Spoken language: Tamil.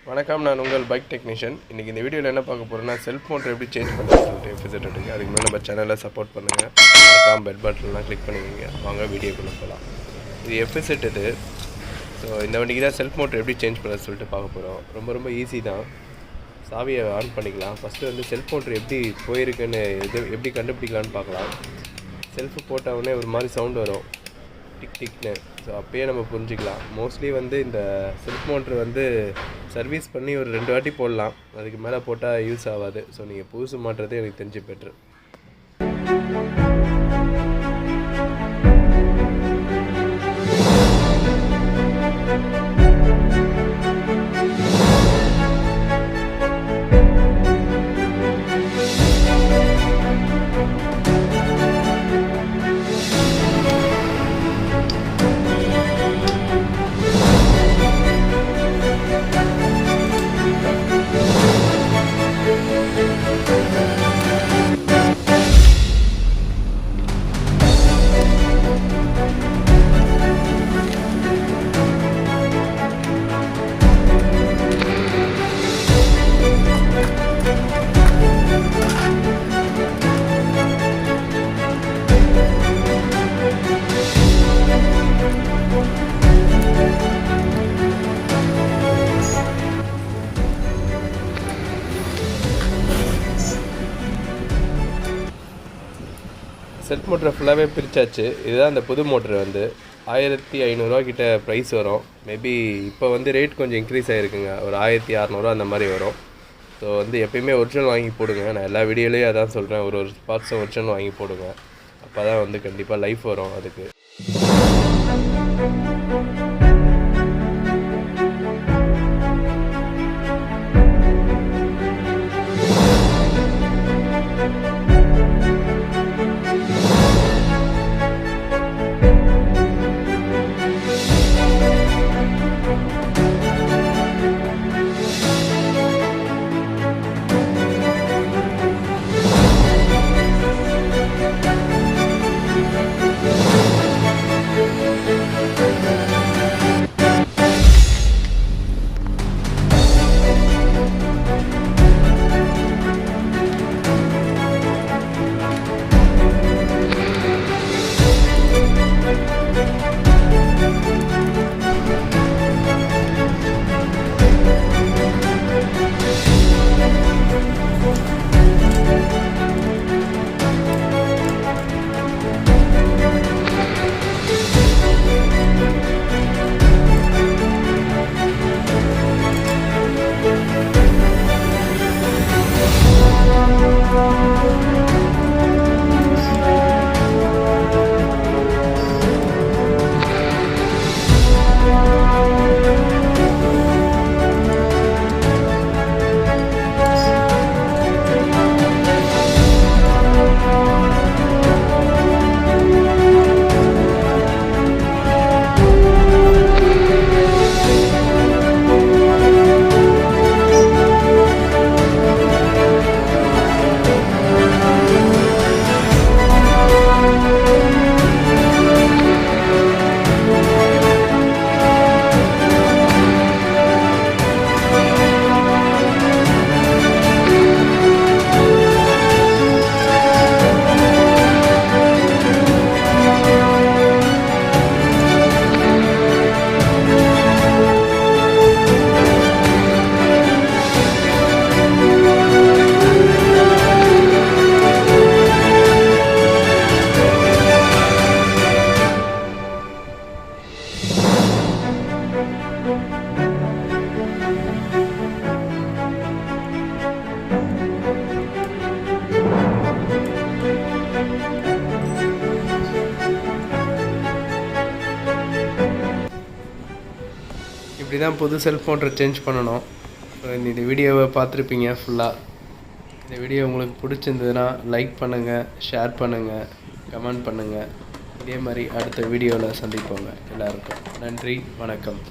வணக்கம், நான் உங்கள் பைக் டெக்னீஷியன். இன்றைக்கி இந்த வீடியோவில் என்ன பார்க்க போகிறேன்னா, செல்ஃப் மோட்டர் எப்படி சேஞ்ச் பண்ணுறது சொல்லிட்டு எஃப்இசெட்டுக்கு. அதுக்கு மேலே நம்ம சேனலை சப்போர்ட் பண்ணுங்கள். மறக்காம பெல் பட்டன்லாம் கிளிக் பண்ணிக்கிங்க. வாங்க வீடியோக்குள்ளே போகலாம். இது எஃப்இசெட் இது. ஸோ இந்த வண்டிக்கு தான் செல்ஃப் மோட்டர் எப்படி சேஞ்ச் பண்ணுறது சொல்லிட்டு பார்க்க போகிறோம். ரொம்ப ஈஸி தான். சாவியை ஆன் பண்ணிக்கலாம். ஃபஸ்ட்டு வந்து செல்ஃப் மோட்டர் எப்படி போயிருக்குன்னு எப்படி கண்டுபிடிக்கலான்னு பார்க்கலாம். செல்ஃபு போட்டவுடனே ஒரு மாதிரி சவுண்டு வரும், டிக் டிக்னு. ஸோ அப்போயே நம்ம புரிஞ்சிக்கலாம். மோஸ்ட்லி வந்து இந்த செல்ஃப் மோட்ரு வந்து சர்வீஸ் பண்ணி ஒரு 2 வாட்டி போடலாம். அதுக்கு மேலே போட்டால் யூஸ் ஆகாது. ஸோ நீங்கள் புதுசு மாட்டுறது எனக்கு தெரிஞ்சு பெட்ரு. செல்ஃப் மோட்டரை ஃபுல்லாகவே பிரித்தாச்சு. இதுதான் அந்த புது மோட்ரு வந்து 1500 கிட்ட ப்ரைஸ் வரும். மேபி இப்போ வந்து ரேட் கொஞ்சம் இன்க்ரீஸ் ஆகிருக்குங்க. ஒரு 1600 அந்த மாதிரி வரும். ஸோ வந்து எப்பயுமே ஒரிஜினல் வாங்கி போடுங்க. நான் எல்லா வீடியோலையும் அதான் சொல்கிறேன். ஒரு பார்ட்ஸும் ஒரிஜினல் வாங்கி போடுங்க. அப்போ தான் வந்து கண்டிப்பாக லைஃப் வரும் அதுக்கு. இப்படி தான் புது செல்ஃப் மோட்டரை சேஞ்ச் பண்ணணும். இந்த வீடியோவை பார்த்துருப்பீங்க ஃபுல்லாக. இந்த வீடியோ உங்களுக்கு பிடிச்சிருந்ததுன்னா லைக் பண்ணுங்கள், ஷேர் பண்ணுங்கள், கமெண்ட் பண்ணுங்கள். இதே மாதிரி அடுத்த வீடியோவில் சந்திப்போங்க. எல்லாருக்கும் நன்றி, வணக்கம்.